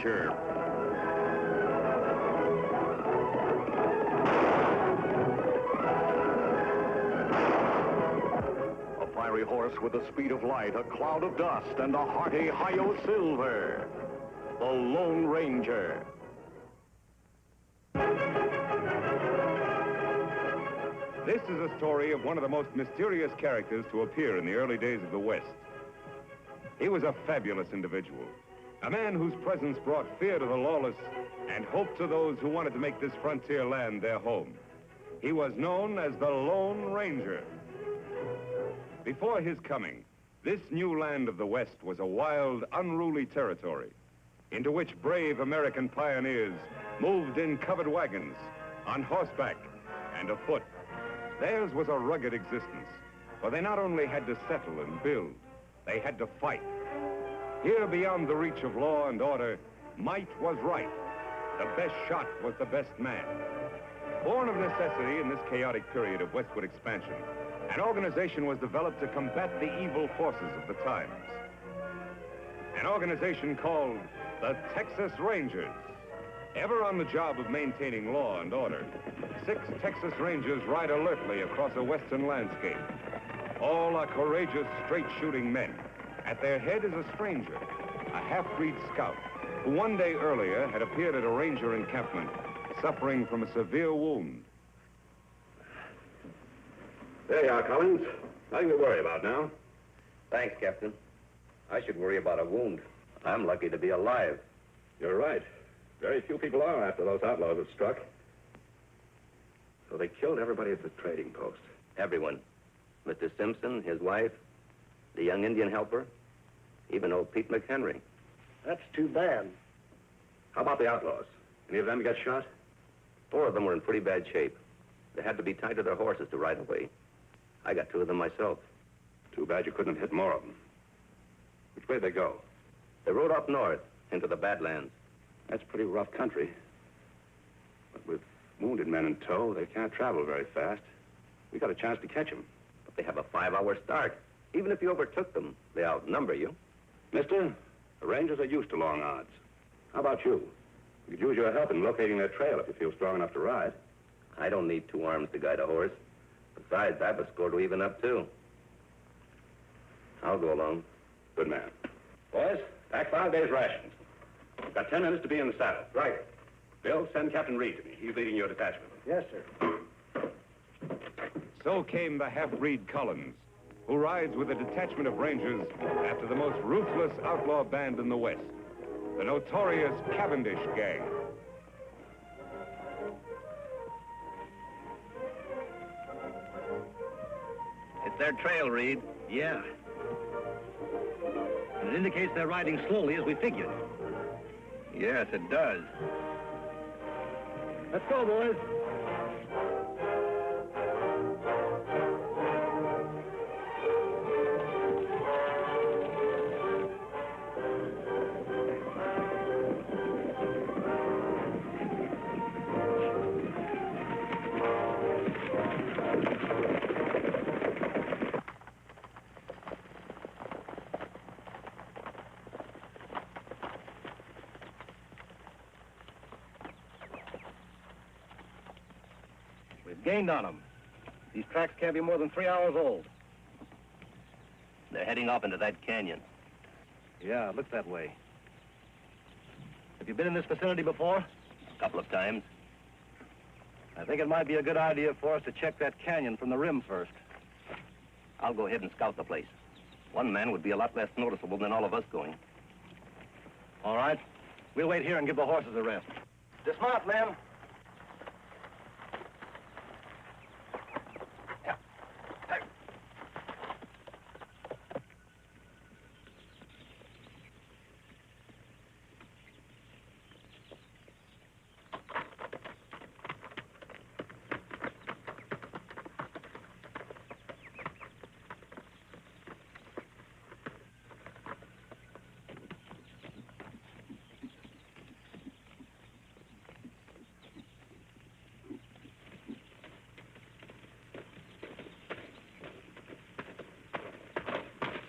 Ranger. A fiery horse with the speed of light, a cloud of dust, and a hearty hi-yo silver. The Lone Ranger. This is a story of one of the most mysterious characters to appear in the early days of the West. He was a fabulous individual, a man whose presence brought fear to the lawless and hope to those who wanted to make this frontier land their home. He was known as the Lone Ranger. Before his coming, this new land of the West was a wild, unruly territory into which brave American pioneers moved in covered wagons, on horseback, and afoot. Theirs was a rugged existence, for they not only had to settle and build, they had to fight. Here, beyond the reach of law and order, might was right. The best shot was the best man. Born of necessity in this chaotic period of westward expansion, an organization was developed to combat the evil forces of the times. An organization called the Texas Rangers. Ever on the job of maintaining law and order, 6 Texas Rangers ride alertly across a western landscape. All are courageous, straight-shooting men. At their head is a stranger, a half-breed scout, who one day earlier had appeared at a ranger encampment, suffering from a severe wound. There you are, Collins. Nothing to worry about now. Thanks, Captain. I should worry about a wound. I'm lucky to be alive. You're right. Very few people are after those outlaws have struck. So they killed everybody at the trading post. Everyone. Mr. Simpson, his wife, the young Indian helper, even old Pete McHenry. That's too bad. How about the outlaws? Any of them get shot? 4 of them were in pretty bad shape. They had to be tied to their horses to ride away. I got 2 of them myself. Too bad you couldn't have hit more of them. Which way did they go? They rode up north into the Badlands. That's pretty rough country. But with wounded men in tow, they can't travel very fast. We got a chance to catch them. But they have a 5-hour start. Even if you overtook them, they outnumber you. Mister, the Rangers are used to long odds. How about you? You could use your help in locating their trail if you feel strong enough to ride. I don't need 2 arms to guide a horse. Besides, I have a score to even up, too. I'll go along. Good man. Boys, pack 5 days' rations. Got 10 minutes to be in the saddle. Right. Bill, send Captain Reed to me. He's leading your detachment. Yes, sir. So came the half-breed Collins, who rides with a detachment of Rangers after the most ruthless outlaw band in the West, the notorious Cavendish gang. It's their trail, Reed. Yeah. And it indicates they're riding slowly as we figured. Yes, it does. Let's go, boys. Gained on them. These tracks can't be more than 3 hours old. They're heading off into that canyon. Yeah, it looks that way. Have you been in this vicinity before? A couple of times. I think it might be a good idea for us to check that canyon from the rim first. I'll go ahead and scout the place. One man would be a lot less noticeable than all of us going. All right. We'll wait here and give the horses a rest. Dismount, men.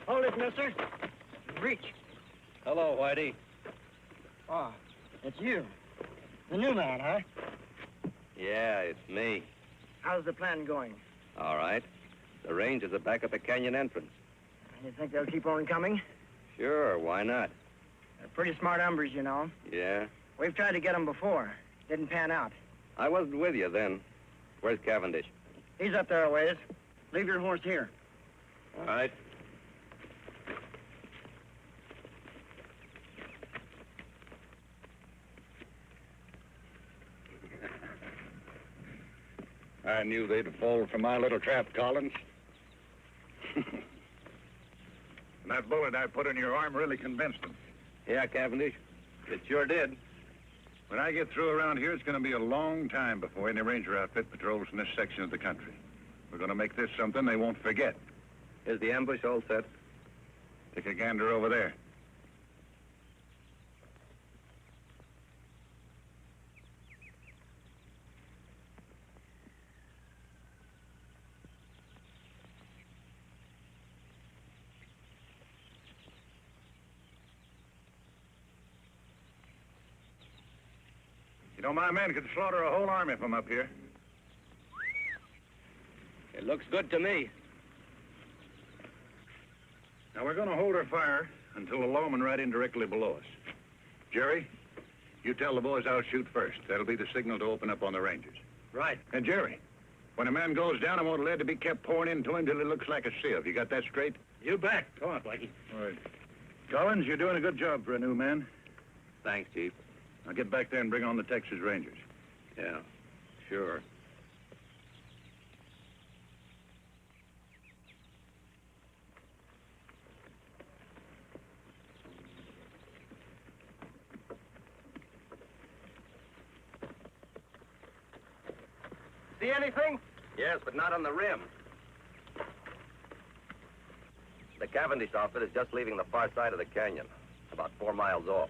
Hold it, mister. Reach. Hello, Whitey. Oh, It's you. The new man, huh? Yeah, it's me. How's the plan going? All right. The rangers are back at the canyon entrance. You think they'll keep on coming? Sure, why not? They're pretty smart hombres, you know. Yeah? We've tried to get them before. Didn't pan out. I wasn't with you then. Where's Cavendish? He's up there a ways. Leave your horse here. All right. I knew they'd fall for my little trap, Collins. And that bullet I put in your arm really convinced them. Yeah, Cavendish. It sure did. When I get through around here, it's going to be a long time before any ranger outfit patrols in this section of the country. We're going to make this something they won't forget. Is the ambush all set? Take a gander over there. You know, my men could slaughter a whole army from up here. It looks good to me. Now, we're going to hold our fire until the lawmen ride in directly below us. Jerry, you tell the boys I'll shoot first. That'll be the signal to open up on the Rangers. Right. And Jerry, when a man goes down, I want lead to be kept pouring into him till it looks like a sieve. You got that straight? You bet. Go on, Blackie. All right. Collins, you're doing a good job for a new man. Thanks, Chief. Now get back there and bring on the Texas Rangers. Yeah, sure. See anything? Yes, but not on the rim. The Cavendish outfit is just leaving the far side of the canyon, about 4 miles off.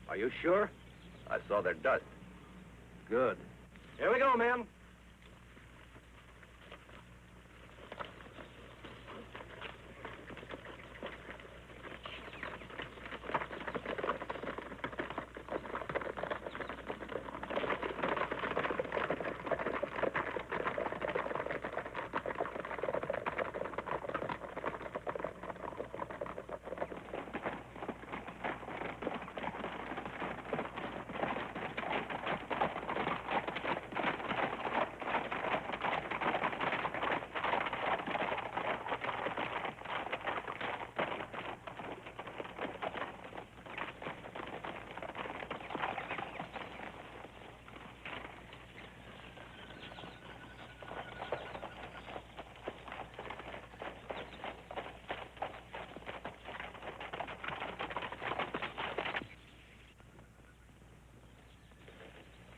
Are you sure? I saw their dust. Good. Here we go, men.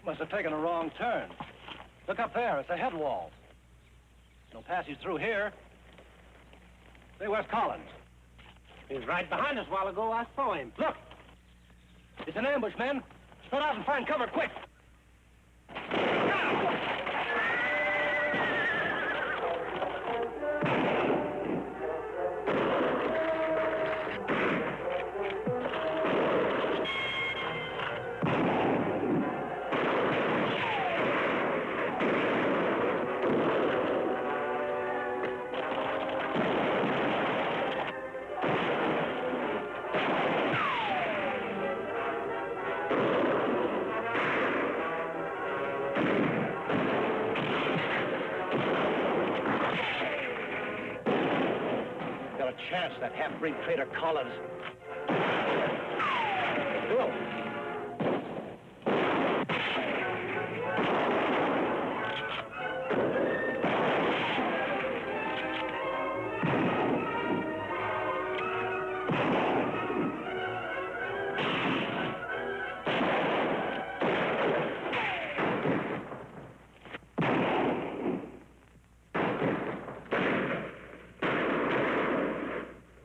Must have taken a wrong turn. Look up there, it's a head wall. No passage through here. Say, where's Collins? He was right behind us a while ago. I saw him. Look! It's an ambush, men. Spread out and find cover, quick! Chance, that half-breed traitor Collins. Go.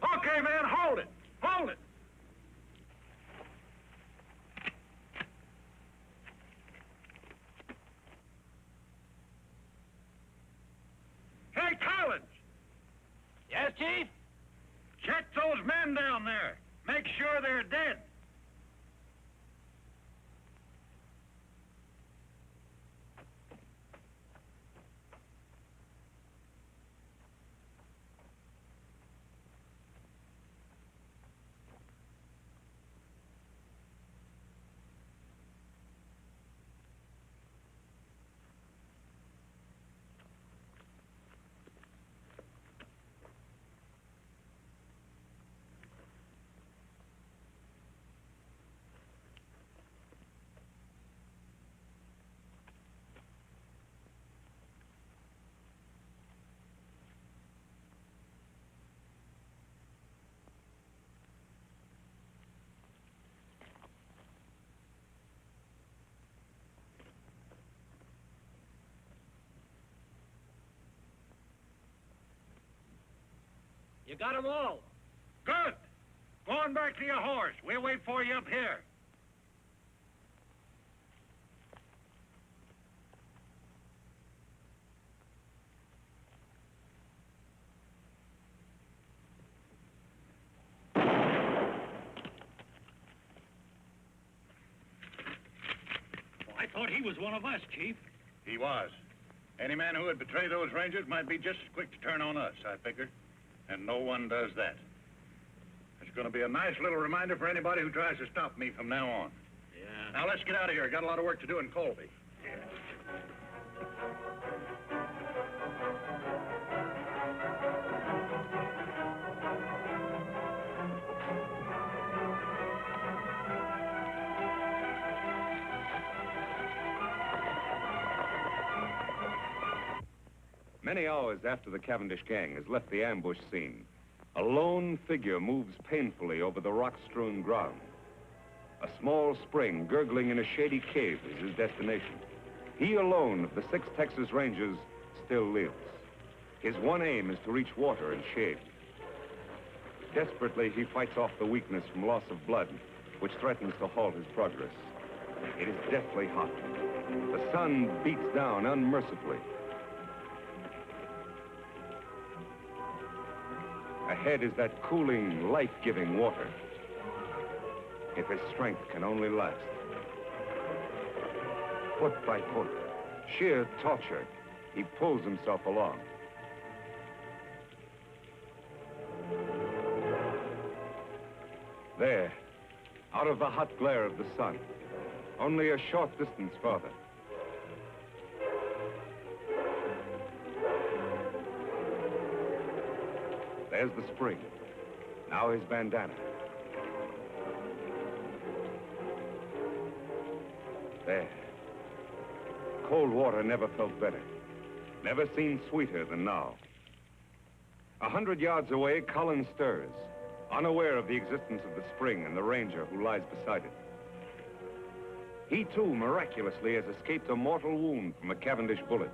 Okay, man, hold it. Hold it. Hey, Collins! Yes, Chief? Check those men down there. Make sure they're dead. You got 'em all. Good. Go on back to your horse. We'll wait for you up here. I thought he was one of us, Chief. He was. Any man who would betray those Rangers might be just as quick to turn on us, I figured. And no one does that. It's going to be a nice little reminder for anybody who tries to stop me from now on. Yeah. Now, let's get out of here. Got a lot of work to do in Colby. Many hours after the Cavendish gang has left the ambush scene, a lone figure moves painfully over the rock-strewn ground. A small spring gurgling in a shady cave is his destination. He alone of the 6 Texas Rangers still lives. His one aim is to reach water and shade. Desperately, he fights off the weakness from loss of blood, which threatens to halt his progress. It is deathly hot. The sun beats down unmercifully. Ahead is that cooling, life-giving water. If his strength can only last. Foot by foot, sheer torture, he pulls himself along. There, out of the hot glare of the sun, only a short distance farther. There's the spring. Now his bandana. There. Cold water never felt better. Never seemed sweeter than now. 100 yards away, Collins stirs, unaware of the existence of the spring and the ranger who lies beside it. He, too, miraculously has escaped a mortal wound from a Cavendish bullet.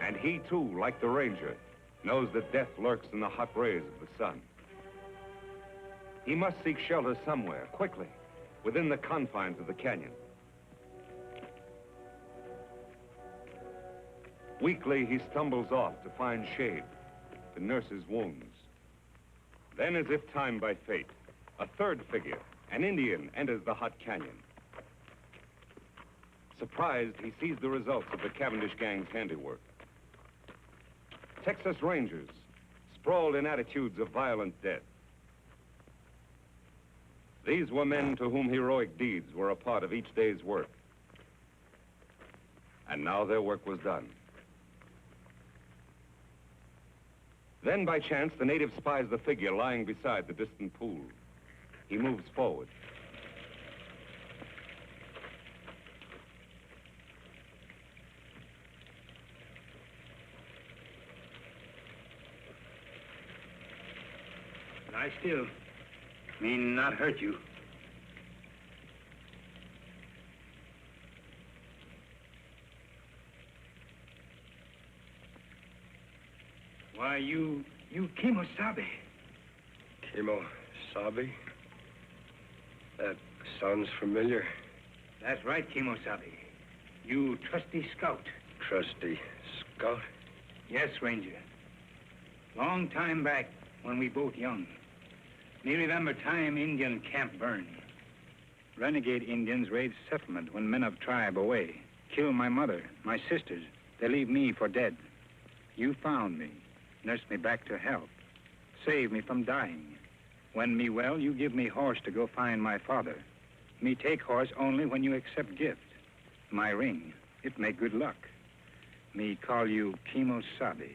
And he, too, like the ranger, knows that death lurks in the hot rays of the sun. He must seek shelter somewhere, quickly, within the confines of the canyon. Weakly, he stumbles off to find shade, to nurse his wounds. Then, as if timed by fate, a third figure, an Indian, enters the hot canyon. Surprised, he sees the results of the Cavendish gang's handiwork. Texas Rangers, sprawled in attitudes of violent death. These were men to whom heroic deeds were a part of each day's work. And now their work was done. Then, by chance, the native spies the figure lying beside the distant pool. He moves forward. Lie still. Me not hurt you. Why, you Kimosabe. Kimosabe? That sounds familiar. That's right, Kimosabe. You trusty scout. Trusty scout? Yes, Ranger. Long time back, when we both young. Me remember time Indian camp burn. Renegade Indians raid settlement when men of tribe away. Kill my mother, my sisters. They leave me for dead. You found me, nursed me back to health, saved me from dying. When me well, you give me horse to go find my father. Me take horse only when you accept gift. My ring, it make good luck. Me call you Kimosabe.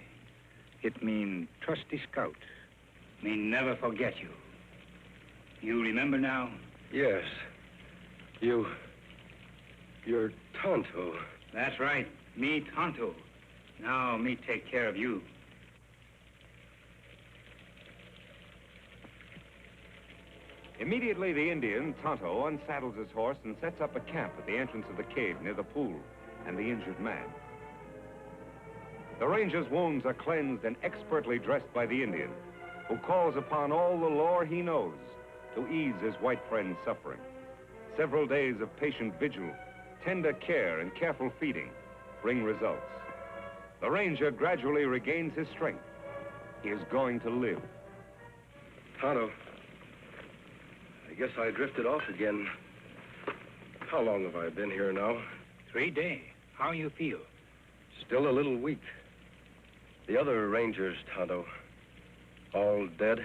It mean trusty scout. Me never forget you. You remember now? Yes. You're Tonto. That's right. Me Tonto. Now me take care of you. Immediately, the Indian, Tonto, unsaddles his horse and sets up a camp at the entrance of the cave near the pool and the injured man. The ranger's wounds are cleansed and expertly dressed by the Indian, who calls upon all the lore he knows to ease his white friend's suffering. Several days of patient vigil, tender care, and careful feeding bring results. The ranger gradually regains his strength. He is going to live. Tonto, I guess I drifted off again. How long have I been here now? 3 days. How you feel? Still a little weak. The other rangers, Tonto, all dead?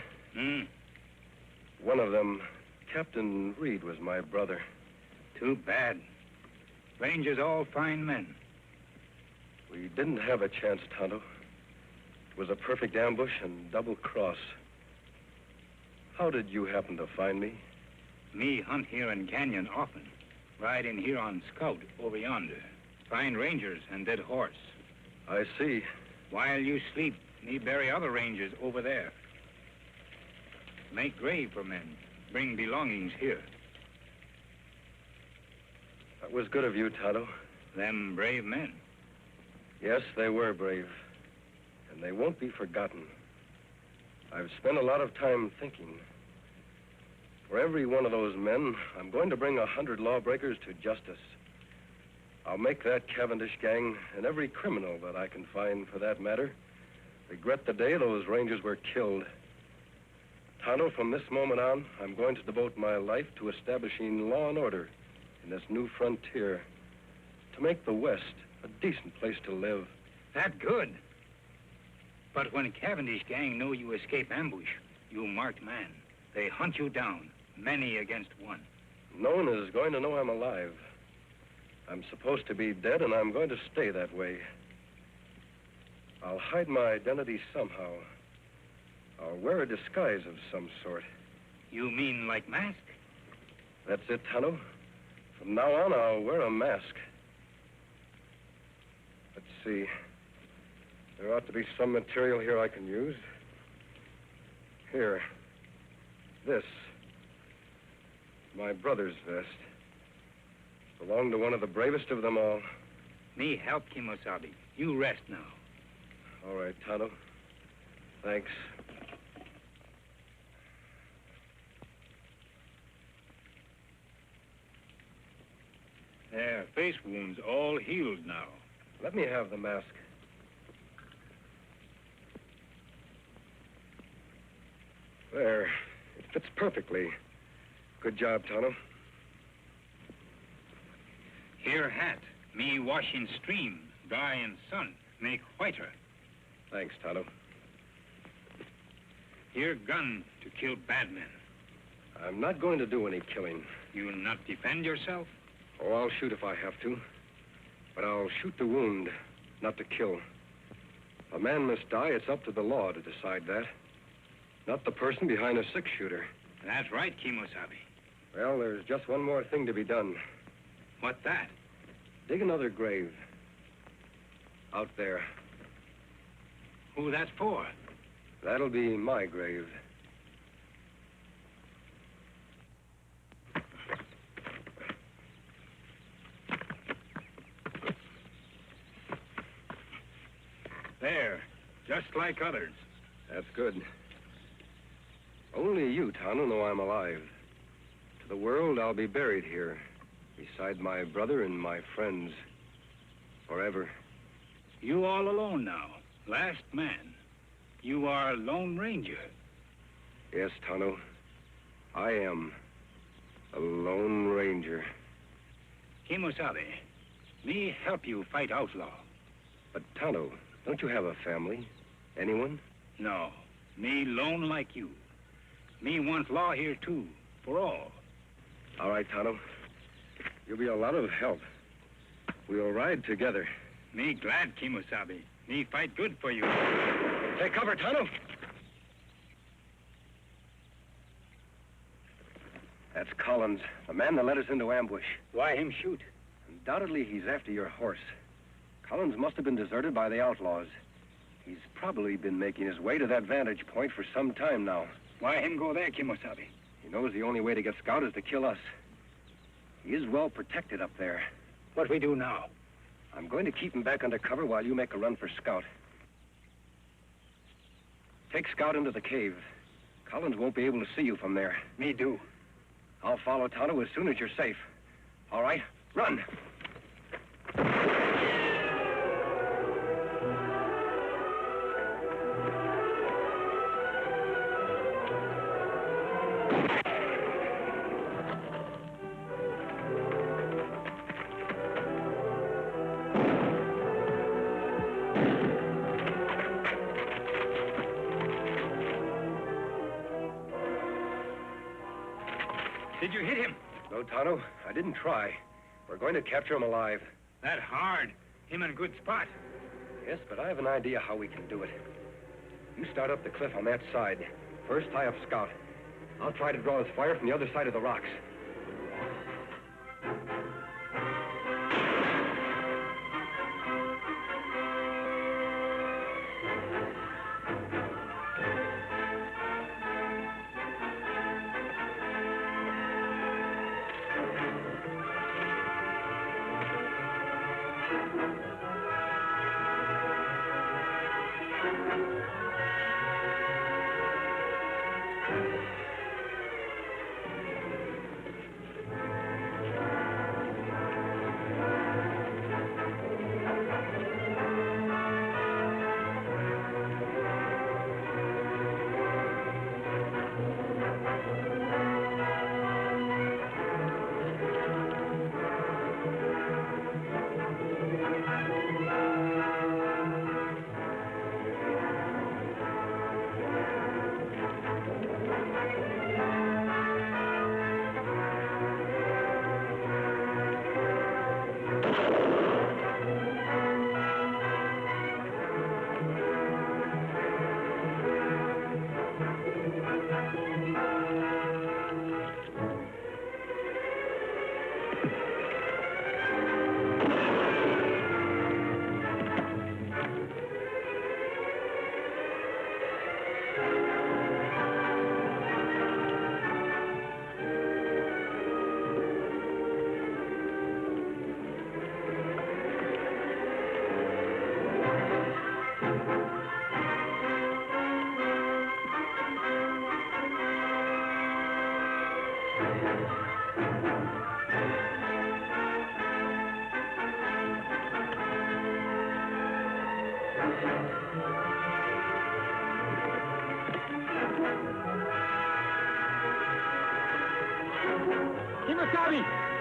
One of them, Captain Reed, was my brother. Too bad. Rangers all fine men. We didn't have a chance, Tonto. It was a perfect ambush and double cross. How did you happen to find me? Me hunt here in canyon often. Ride in here on scout over yonder. Find rangers and dead horse. I see. While you sleep, me bury other rangers over there. Make grave for men. Bring belongings here. That was good of you, Tonto. Them brave men. Yes, they were brave. And they won't be forgotten. I've spent a lot of time thinking. For every one of those men, I'm going to bring 100 lawbreakers to justice. I'll make that Cavendish gang, and every criminal that I can find for that matter, regret the day those rangers were killed. Tonto, from this moment on, I'm going to devote my life to establishing law and order in this new frontier, to make the West a decent place to live. That good. But when Cavendish gang know you escape ambush, you marked man. They hunt you down, many against one. No one is going to know I'm alive. I'm supposed to be dead, and I'm going to stay that way. I'll hide my identity somehow. I'll wear a disguise of some sort. You mean like mask? That's it, Tonto. From now on, I'll wear a mask. Let's see. There ought to be some material here I can use. Here. This. My brother's vest. Belonged to one of the bravest of them all. Me help Kimosabe. You rest now. All right, Tonto. Thanks. Their face wounds all healed now. Let me have the mask. There. It fits perfectly. Good job, Tonto. Here hat. Me wash in stream, dry in sun, make whiter. Thanks, Tonto. Here gun to kill bad men. I'm not going to do any killing. You not defend yourself? Oh, I'll shoot if I have to. But I'll shoot to wound, not to kill. If a man must die, it's up to the law to decide that. Not the person behind a six-shooter. That's right, Kimosabe. Well, there's just one more thing to be done. What that? Dig another grave. Out there. Who that's for? That'll be my grave. There, just like others. That's good. Only you, Tonto, know I'm alive. To the world, I'll be buried here, beside my brother and my friends, forever. You all alone now, last man. You are Lone Ranger. Yes, Tonto, I am a Lone Ranger. Kimosabe, me help you fight outlaw. But, Tonto, don't you have a family? Anyone? No, me lone like you. Me want law here, too, for all. All right, Tonto. You'll be a lot of help. We'll ride together. Me glad, Kimosabe. Me fight good for you. Take cover, Tonto. That's Collins, the man that led us into ambush. Why him shoot? Undoubtedly, he's after your horse. Collins must have been deserted by the outlaws. He's probably been making his way to that vantage point for some time now. Why him go there, Kimosabe? He knows the only way to get Scout is to kill us. He is well protected up there. What we do now? I'm going to keep him back under cover while you make a run for Scout. Take Scout into the cave. Collins won't be able to see you from there. Me do. I'll follow Tonto as soon as you're safe. All right, run. Did you hit him? No, Tonto, I didn't try. We're going to capture him alive. That hard. Him in good spot. Yes, but I have an idea how we can do it. You start up the cliff on that side. First, tie up Scout. I'll try to draw his fire from the other side of the rocks.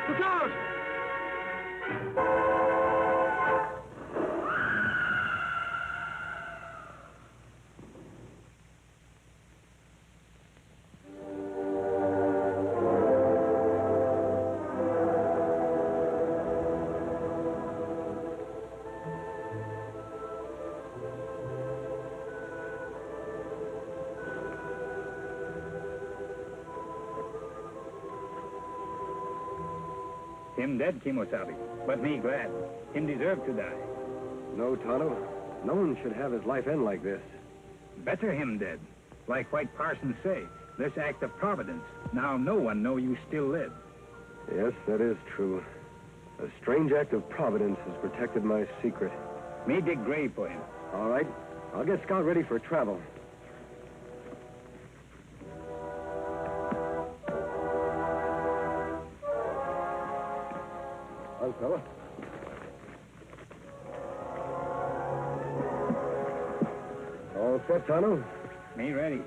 Look out! Him dead, Kimosabe, but me glad. Him deserve to die. No, Tonto. No one should have his life end like this. Better him dead. Like White Parsons say, this act of providence. Now no one know you still live. Yes, that is true. A strange act of providence has protected my secret. Me dig grave for him. All right. I'll get Scout ready for travel. Hi, fella. All set, Tonto? Me ready.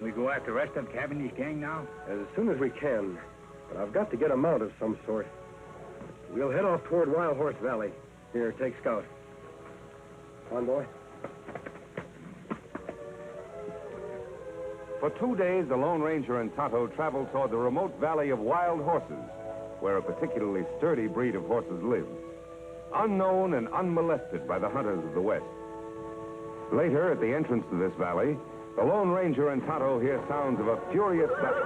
We go after the rest of Cavendish gang now? As soon as we can. But I've got to get a mount of some sort. We'll head off toward Wild Horse Valley. Here, take Scout. Come on, boy. For 2 days, the Lone Ranger and Tonto traveled toward the remote valley of Wild Horses, where a particularly sturdy breed of horses lives, unknown and unmolested by the hunters of the West. Later, at the entrance to this valley, the Lone Ranger and Tonto hear sounds of a furious battle.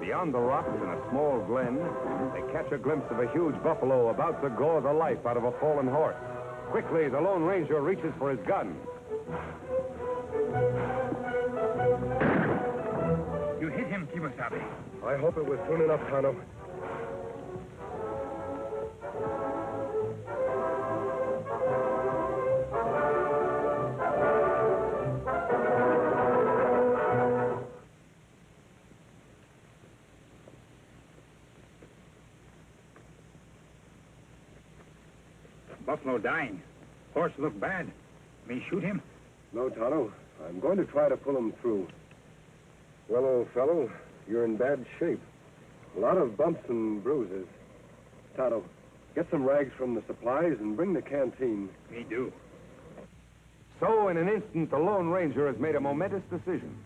Beyond the rocks in a small glen, they catch a glimpse of a huge buffalo about to gore the life out of a fallen horse. Quickly, the Lone Ranger reaches for his gun. You hit him, Kimosabe. I hope it was soon enough, Tonto. Buffalo dying. Horse look bad. Me shoot him? No, Tonto. I'm going to try to pull him through. Well, old fellow, you're in bad shape. A lot of bumps and bruises. Tonto, get some rags from the supplies and bring the canteen. Me do. So, in an instant, the Lone Ranger has made a momentous decision,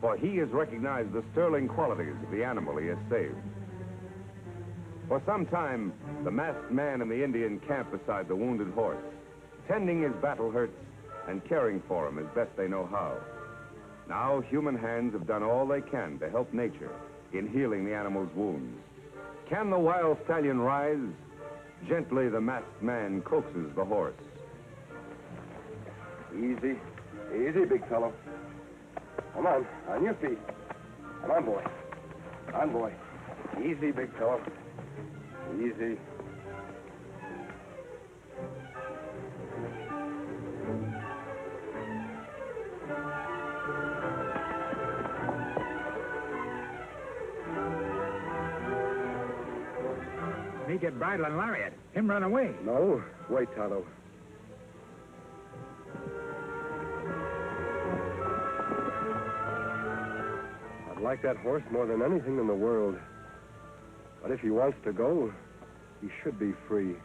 for he has recognized the sterling qualities of the animal he has saved. For some time, the masked man in the Indian camp beside the wounded horse, tending his battle hurts and caring for him as best they know how. Now, human hands have done all they can to help nature in healing the animal's wounds. Can the wild stallion rise? Gently, the masked man coaxes the horse. Easy. Easy, big fellow. Come on your feet. Come on, boy. Come on, boy. Easy, big fellow. Easy. Me get bridle and lariat. Him run away. No, wait, Tonto. I'd like that horse more than anything in the world. But if he wants to go, he should be free.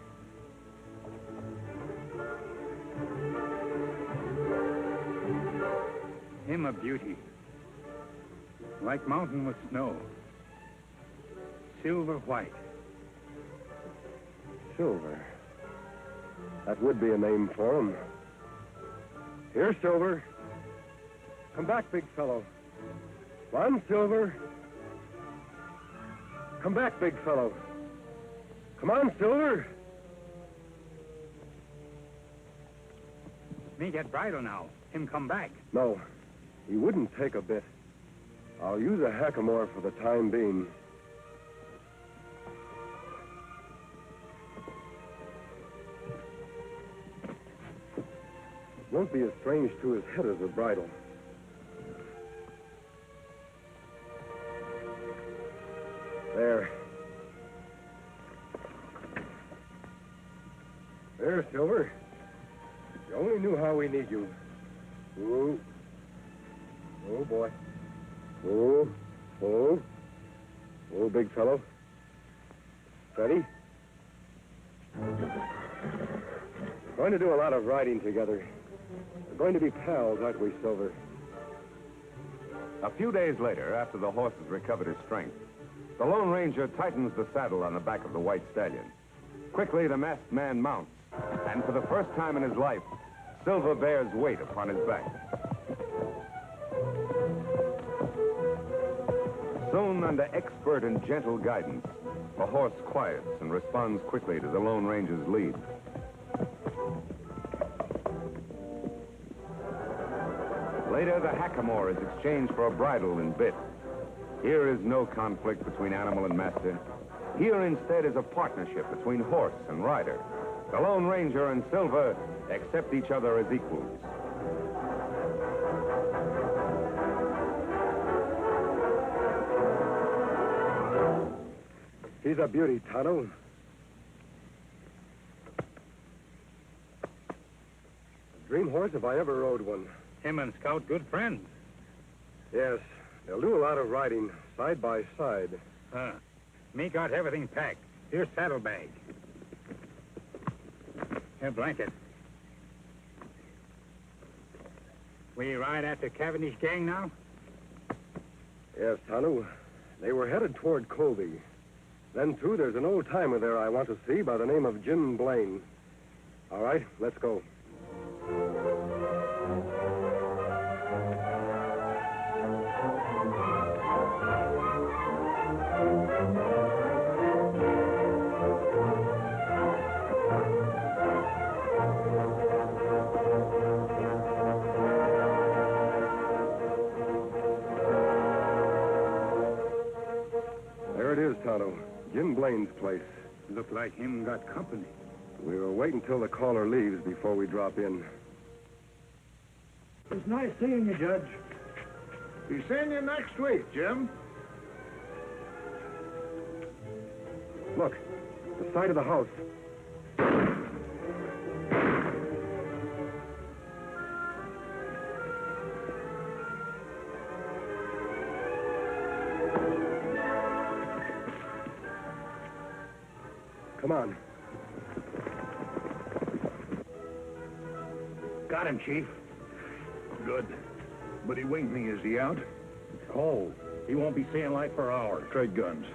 Him a beauty. Like mountain with snow. Silver white. Silver. That would be a name for him. Here, Silver. Come back, big fellow. Come on, Silver. Come back, big fellow. Come on, Silver. Me get bridle now. Him come back. No, he wouldn't take a bit. I'll use a hackamore for the time being. Won't be as strange to his head as a bridle. There. There, Silver. You only knew how we need you. Ooh. Oh, boy. Oh. Oh. Oh, big fellow. Steady. We're going to do a lot of riding together. We're going to be pals, aren't we, Silver? A few days later, after the horse has recovered his strength, the Lone Ranger tightens the saddle on the back of the white stallion. Quickly, the masked man mounts, and for the first time in his life, Silver bears weight upon his back. Soon, under expert and gentle guidance, the horse quiets and responds quickly to the Lone Ranger's lead. Later, the hackamore is exchanged for a bridle and bit. Here is no conflict between animal and master. Here, instead, is a partnership between horse and rider. The Lone Ranger and Silver accept each other as equals. He's a beauty, Tonto. A dream horse if I ever rode one. Him and Scout good friends. Yes, they'll do a lot of riding, side by side. Me got everything packed. Here's saddlebag. Here, blanket. We ride after Cavendish gang now? Yes, Tonto. They were headed toward Colby. Then, too, there's an old-timer there I want to see by the name of Jim Blaine. All right, let's go. There it is, Tonto. Jim Blaine's place. Look like him got company. We will wait until the caller leaves before we drop in. It's nice seeing you, Judge. Be seeing you next week, Jim. Look, the side of the house. Come on. Got him, Chief. Good. But he winged me. Is he out? Oh, he won't be seeing light for hours. Trade guns.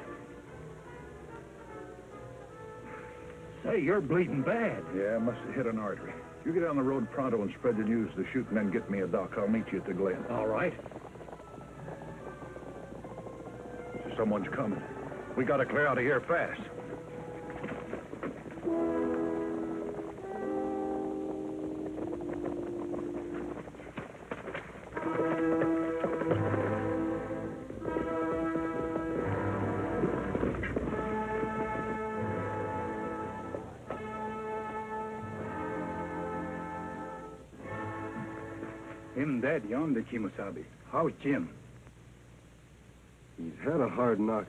Say, you're bleeding bad. Yeah, must have hit an artery. You get on the road pronto and spread the news to the shoot and then get me a doc. I'll meet you at the Glen. All right. Someone's coming. We gotta clear out of here fast. Him dead yonder, Kimosabe. How's Jim? He's had a hard knock.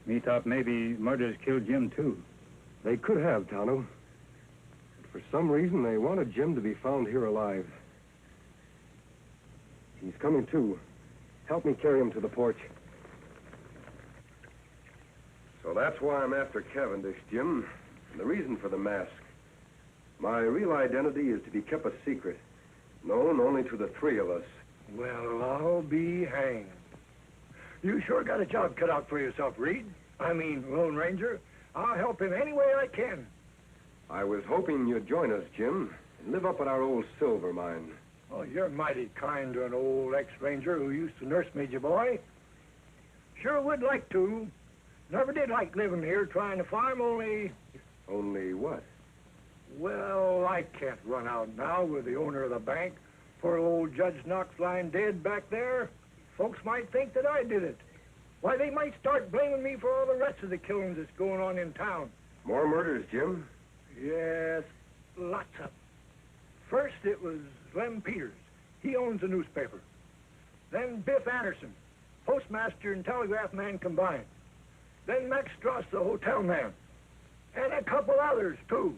Me thought maybe murders killed Jim, too. They could have, Tonto. But for some reason, they wanted Jim to be found here alive. He's coming, too. Help me carry him to the porch. So that's why I'm after Cavendish, Jim. And the reason for the mask. My real identity is to be kept a secret, known only to the three of us. Well, I'll be hanged. You sure got a job cut out for yourself, Reed. I mean, Lone Ranger. I'll help him any way I can. I was hoping you'd join us, Jim, and live up at our old silver mine. Oh, you're mighty kind to an old ex-ranger who used to nurse me, boy. Sure would like to. Never did like living here trying to farm, only... Only what? Well, I can't run out now with the owner of the bank. Poor old Judge Knox lying dead back there. Folks might think that I did it. Why, they might start blaming me for all the rest of the killings that's going on in town. More murders, Jim? Yes, lots of them. First, it was Lem Peters. He owns a newspaper. Then Biff Anderson, postmaster and telegraph man combined. Then Max Strauss, the hotel man. And a couple others, too.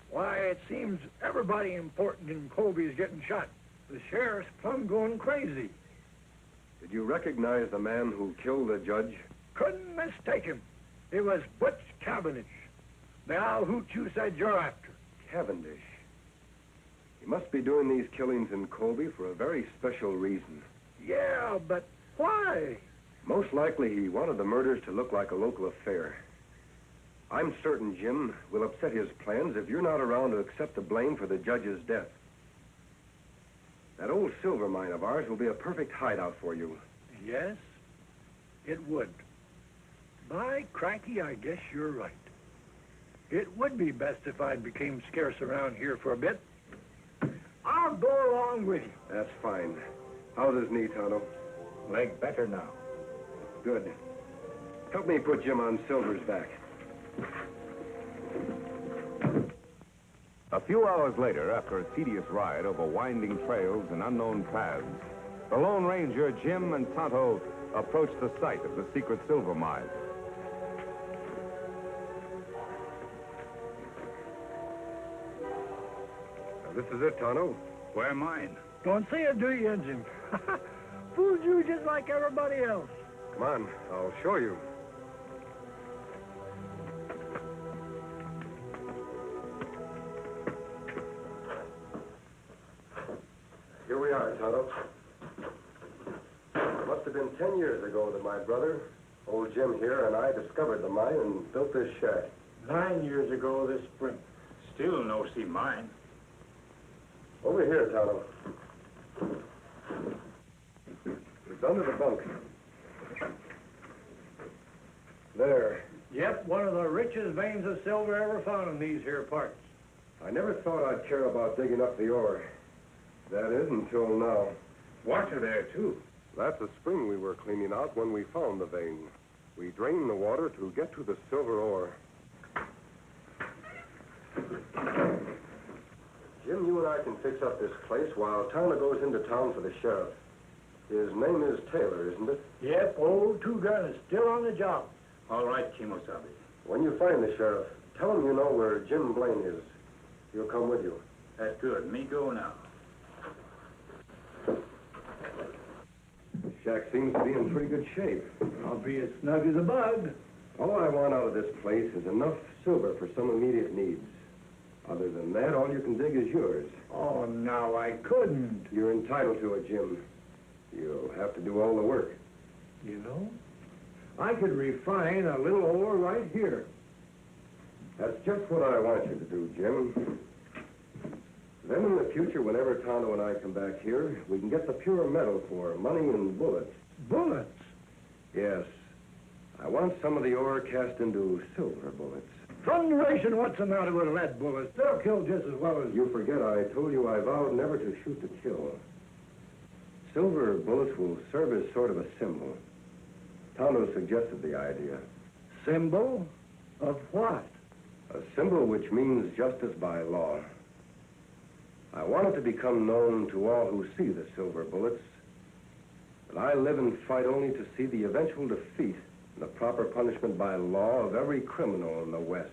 Why, it seems everybody important in Colby is getting shot. The sheriff's plumb going crazy. Did you recognize the man who killed the judge? Couldn't mistake him. It was Butch Cavendish, the owl hoot you said you're after. Cavendish. He must be doing these killings in Colby for a very special reason. Yeah, but why? Most likely he wanted the murders to look like a local affair. I'm certain, Jim, will upset his plans if you're not around to accept the blame for the judge's death. That old silver mine of ours will be a perfect hideout for you. Yes, it would. By cranky, I guess you're right. It would be best if I became scarce around here for a bit. I'll go along with you. That's fine. How's his knee, Tonto? Leg better now. Good. Help me put Jim on Silver's back. A few hours later, after a tedious ride over winding trails and unknown paths, the Lone Ranger, Jim, and Tonto approached the site of the secret silver mine. Now, this is it, Tonto. Where mine? Don't say it, do you, Jim? Fooled you just like everybody else. Come on, I'll show you. Here we are, Tonto. It must have been 10 years ago that my brother, old Jim here, and I discovered the mine and built this shack. 9 years ago this spring. Still no see mine. Over here, Tonto. It's under the bunk. There. Yep, one of the richest veins of silver ever found in these here parts. I never thought I'd care about digging up the ore. That is, until now. Water there, too. That's a spring we were cleaning out when we found the vein. We drained the water to get to the silver ore. Jim, you and I can fix up this place while Tonto goes into town for the sheriff. His name is Taylor, isn't it? Yep, old Two-Gun is still on the job. All right, Kimosabe. When you find the sheriff, tell him you know where Jim Blaine is. He'll come with you. That's good. Me go now. The shack seems to be in pretty good shape. I'll be as snug as a bug. All I want out of this place is enough silver for some immediate needs. Other than that, all you can dig is yours. Oh, now, I couldn't. You're entitled to it, Jim. You'll have to do all the work. You know, I could refine a little ore right here. That's just what I want you to do, Jim. Then in the future, whenever Tonto and I come back here, we can get the pure metal for money and bullets. Bullets? Yes. I want some of the ore cast into silver bullets. Thunderation, what's the matter with lead bullets? They'll kill just as well as... You forget I told you I vowed never to shoot to kill. Silver bullets will serve as sort of a symbol. Tonto suggested the idea. Symbol? Of what? A symbol which means justice by law. I want it to become known to all who see the silver bullets that I live and fight only to see the eventual defeat and the proper punishment by law of every criminal in the West.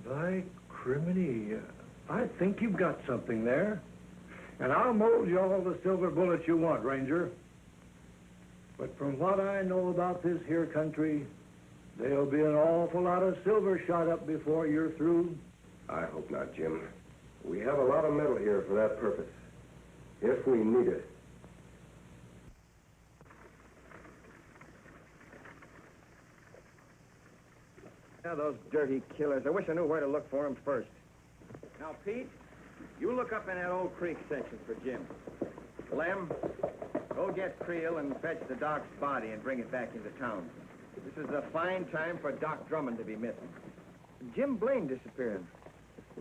By criminy, I think you've got something there. And I'll mold you all the silver bullets you want, Ranger. But from what I know about this here country, there'll be an awful lot of silver shot up before you're through. I hope not, Jim. We have a lot of metal here for that purpose, if we need it. Now, those dirty killers. I wish I knew where to look for them first. Now, Pete, you look up in that old creek section for Jim. Lem, go get Creel and fetch the doc's body and bring it back into town. This is a fine time for Doc Drummond to be missing. Jim Blaine disappearing.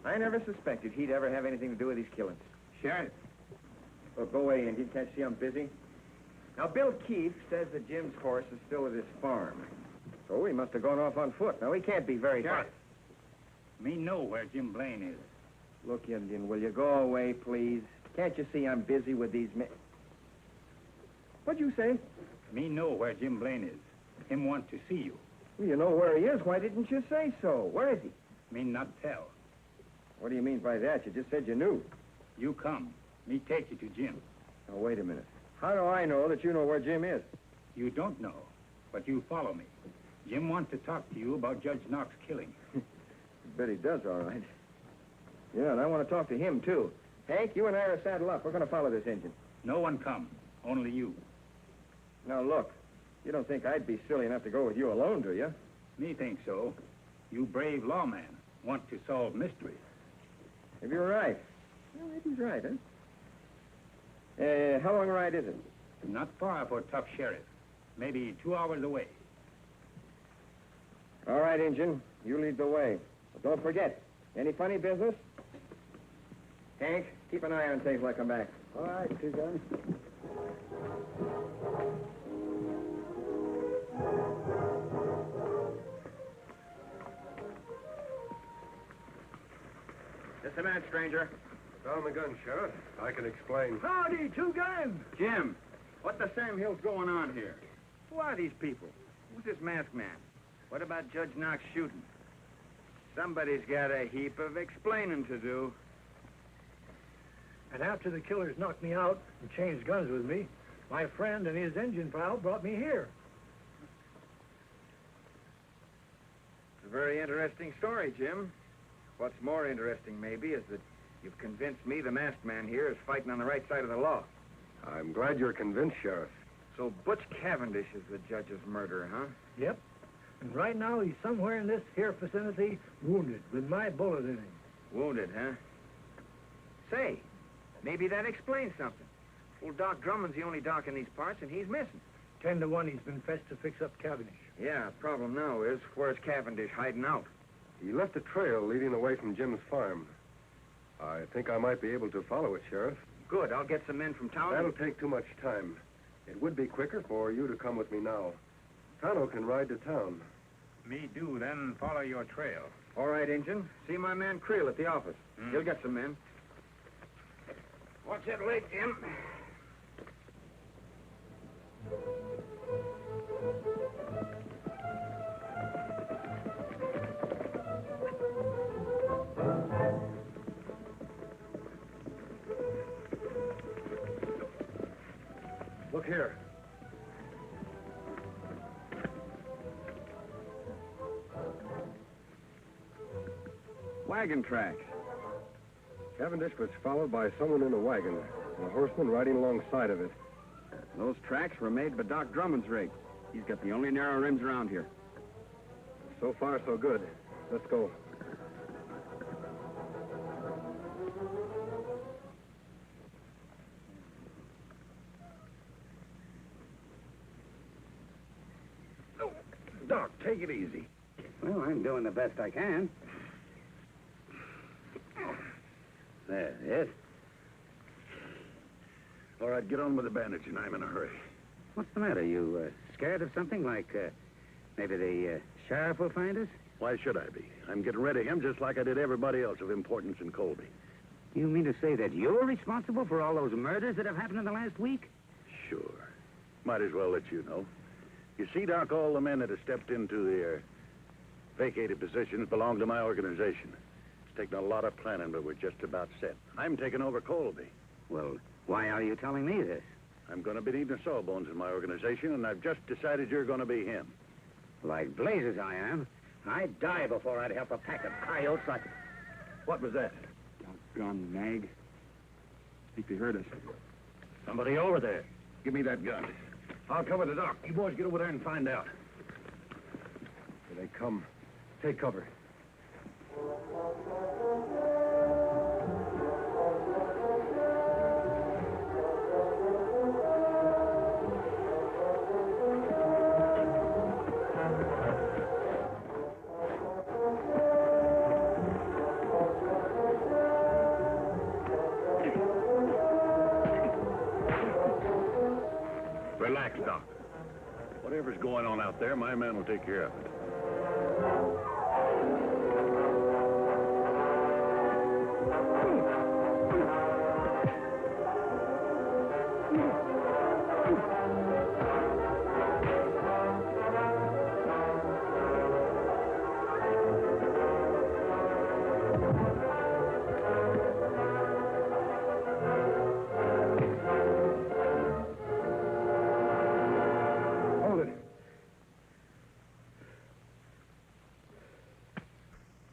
I never suspected he'd ever have anything to do with these killings. Sheriff. Well, go away, Indy. Can't you see I'm busy? Now, Bill Keefe says that Jim's horse is still at his farm. So he must have gone off on foot. Now, he can't be very far. Sheriff. Me know where Jim Blaine is. Look, Indian, will you go away, please? Can't you see I'm busy with these men? What'd you say? Me know where Jim Blaine is. Him want to see you. Well, you know where he is. Why didn't you say so? Where is he? Me not tell. What do you mean by that? You just said you knew. You come. Me take you to Jim. Now, wait a minute. How do I know that you know where Jim is? You don't know, but you follow me. Jim want to talk to you about Judge Knox killing. I bet he does, all right. Yeah, and I want to talk to him, too. Hank, you and I are saddle up. We're going to follow this engine. No one come. Only you. Now, look. You don't think I'd be silly enough to go with you alone, do you? Me think so. You brave lawman want to solve mysteries. Maybe you're right. Well, maybe he's right, huh? How long a ride is it? Not far for tough sheriff. Maybe 2 hours away. All right, Injun. You lead the way. But don't forget, any funny business? Hank, keep an eye on things till I come back. All right, Two-Gun. Just a minute, stranger. Down the gun, Sheriff. I can explain. Howdy, Two-Gun. Jim, what the Sam Hill's going on here? Who are these people? Who's this masked man? What about Judge Knox shooting? Somebody's got a heap of explaining to do. And after the killers knocked me out and changed guns with me, my friend and his engine pal brought me here. It's a very interesting story, Jim. What's more interesting, maybe, is that you've convinced me the masked man here is fighting on the right side of the law. I'm glad you're convinced, Sheriff. So Butch Cavendish is the judge's murderer, huh? Yep. And right now he's somewhere in this here vicinity, wounded, with my bullet in him. Wounded, huh? Say, maybe that explains something. Old Doc Drummond's the only doc in these parts, and he's missing. 10 to 1 he's been fetched to fix up Cavendish. Yeah, problem now is, where's Cavendish hiding out? He left a trail leading away from Jim's farm. I think I might be able to follow it, Sheriff. Good, I'll get some men from town. That'll take too much time. It would be quicker for you to come with me now. Tonto can ride to town. Me do, then follow your trail. All right, Injun. See my man Creel at the office. He'll get some men. Watch that leg, Jim. Look here. wagon tracks. Cavendish was followed by someone in a wagon, and a horseman riding alongside of it. Those tracks were made by Doc Drummond's rig. He's got the only narrow rims around here. So far, so good. Let's go. Doc, take it easy. Well, I'm doing the best I can. There, yes. All right, get on with the bandaging. I'm in a hurry. What's the matter? You scared of something like maybe the sheriff will find us? Why should I be? I'm getting rid of him just like I did everybody else of importance in Colby. You mean to say that you're responsible for all those murders that have happened in the last week? Sure. Might as well let you know. You see, Doc, all the men that have stepped into their vacated positions belong to my organization. It's taken a lot of planning, but we're just about set. I'm taking over Colby. Well, why are you telling me this? I'm going to be needing sawbones in my organization, and I've just decided you're going to be him. Like blazes I am. I'd die before I'd help a pack of coyotes like... What was that? Doggone nag. I think they heard us. Somebody over there. Give me that gun. I'll cover the Doc. You boys get over there and find out. Here they come. Take cover. Relax, Doc. Whatever's going on out there, my man will take care of it.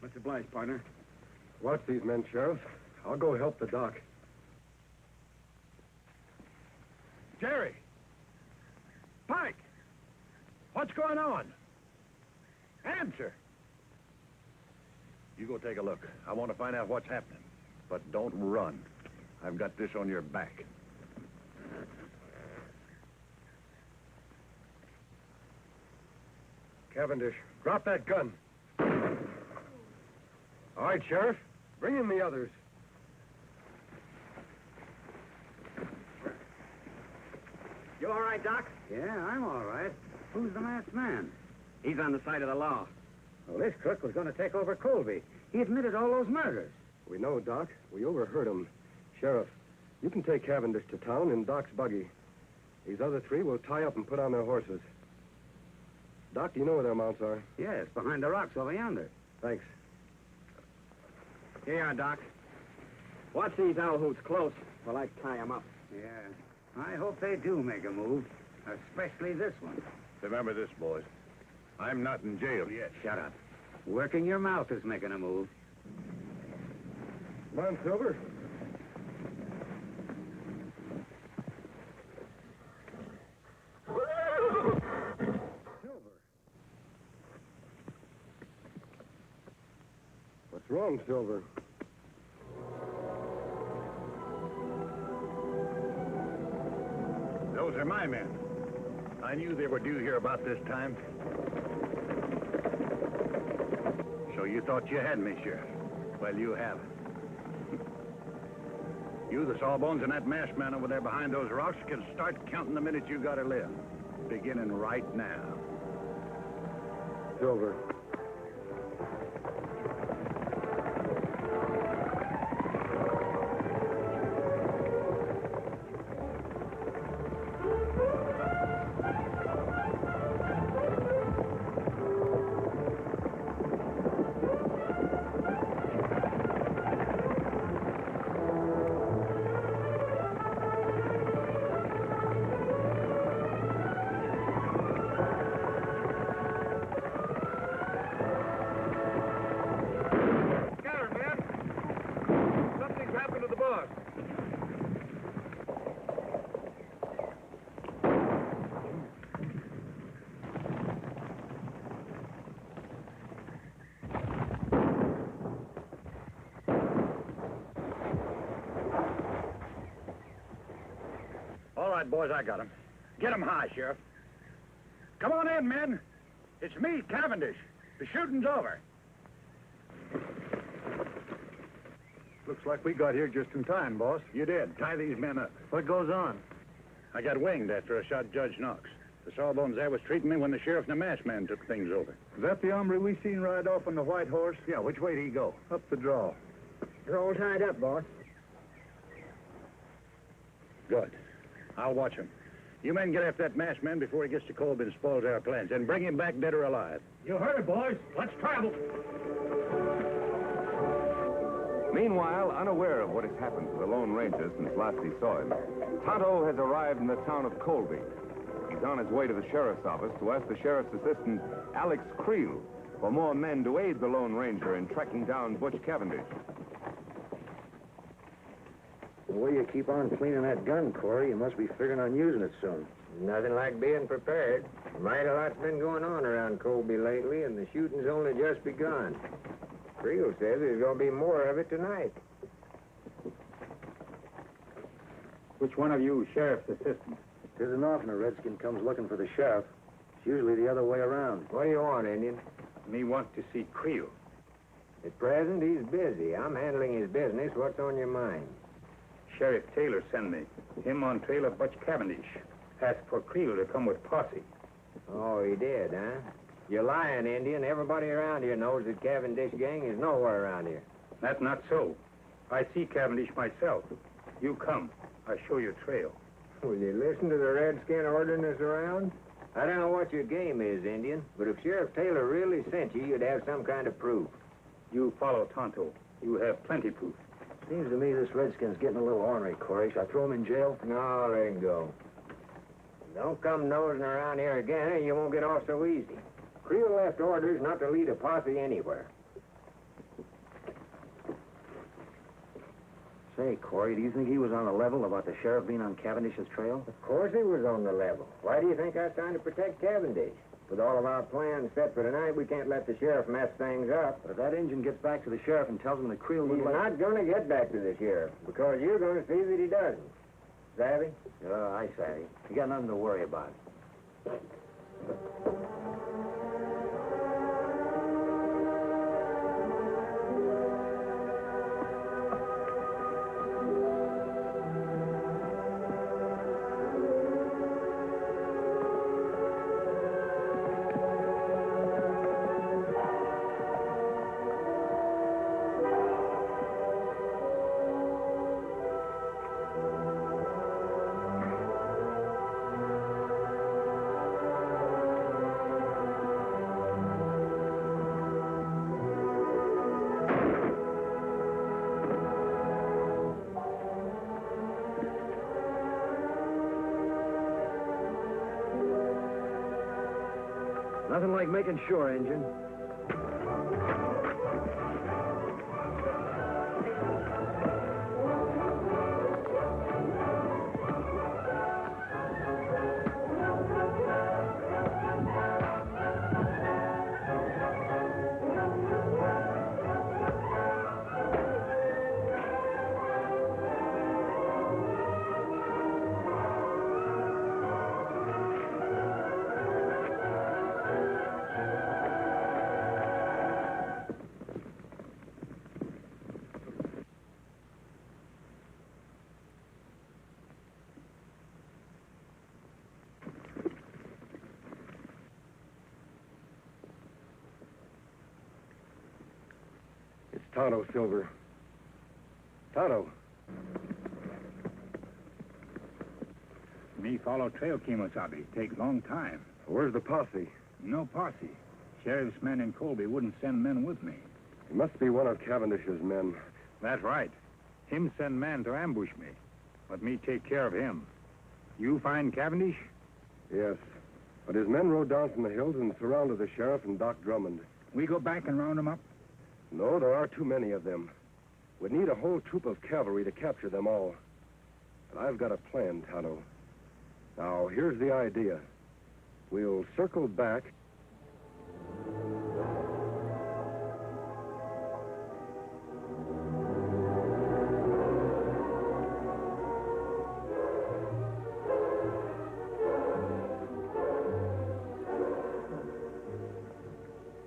Much obliged, partner. Watch these men, Sheriff. I'll go help the Doc. Jerry! Pike! What's going on? Answer! You go take a look. I want to find out what's happening. But don't run. I've got this on your back. Cavendish, drop that gun. All right, Sheriff. Bring in the others. You all right, Doc? Yeah, I'm all right. Who's the masked man? He's on the side of the law. Well, this crook was going to take over Colby. He admitted all those murders. We know, Doc. We overheard him. Sheriff, you can take Cavendish to town in Doc's buggy. These other three will tie up and put on their horses. Doc, do you know where their mounts are? Yes, behind the rocks over yonder. Thanks. Here you are, Doc. Watch these owl hoots close while I tie them up. Yeah, I hope they do make a move, especially this one. Remember this, boys. I'm not in jail yet. Shut up. Working your mouth is making a move. Come on, Silver. What's wrong, Silver? Those are my men. I knew they were due here about this time. So you thought you had me, Sheriff. Well, you haven't. You, the sawbones, and that masked man over there behind those rocks can start counting the minutes you gotta live. Beginning right now. Silver. talking to the boss. All right, boys, I got him. Get him high, Sheriff. Come on in, men. It's me, Cavendish. The shooting's over. Looks like we got here just in time, boss. You did. Tie these men up. What goes on? I got winged after I shot Judge Knox. The sawbones there was treating me when the sheriff and the masked man took things over. Is that the hombre we seen ride off on the white horse? Yeah, which way did he go? Up the draw. You're all tied up, boss. Good. I'll watch him. You men get after that masked man before he gets to Colby and spoils our plans, and bring him back dead or alive. You heard, boys. Let's travel. Meanwhile, unaware of what has happened to the Lone Ranger since last he saw him, Tonto has arrived in the town of Colby. He's on his way to the sheriff's office to ask the sheriff's assistant, Alex Creel, for more men to aid the Lone Ranger in tracking down Butch Cavendish. The way you keep on cleaning that gun, Corey, you must be figuring on using it soon. Nothing like being prepared. Mighty lot's been going on around Colby lately, and the shooting's only just begun. Creel says there's going to be more of it tonight. Which one of you sheriff's assistant? Tisn't often a redskin comes looking for the sheriff. It's usually the other way around. What do you want, Indian? Me want to see Creel. At present, he's busy. I'm handling his business. What's on your mind? Sheriff Taylor sent me. Him on trail of Butch Cavendish. Asked for Creel to come with posse. Oh, he did, huh? You're lying, Indian. Everybody around here knows that Cavendish gang is nowhere around here. That's not so. I see Cavendish myself. You come. I show you trail. Will you listen to the redskin ordering us around? I don't know what your game is, Indian, but if Sheriff Taylor really sent you, you'd have some kind of proof. You follow Tonto. You have plenty proof. Seems to me this redskin's getting a little ornery, Corey. Should I throw him in jail? No, let him go. Don't come nosing around here again, or you won't get off so easy. Creel left orders not to lead a posse anywhere. Say, Corey, do you think he was on the level about the sheriff being on Cavendish's trail? Of course he was on the level. Why do you think I was trying to protect Cavendish? With all of our plans set for tonight, we can't let the sheriff mess things up. But if that Injun gets back to the sheriff and tells him that Creel... He's not going to get back to the sheriff, because you're going to see that he doesn't. Savvy? Oh, I savvy. You got nothing to worry about. Nothing like making sure, Injun. Tonto, Silver. Tonto. Me follow trail, Kemosabe. Take long time. Where's the posse? No posse. Sheriff's men in Colby wouldn't send men with me. It must be one of Cavendish's men. That's right. Him send man to ambush me. Let me take care of him. You find Cavendish? Yes. But his men rode down from the hills and surrounded the sheriff and Doc Drummond. We go back and round him up? No, there are too many of them. We'd need a whole troop of cavalry to capture them all. But I've got a plan, Tonto. Now, here's the idea. We'll circle back.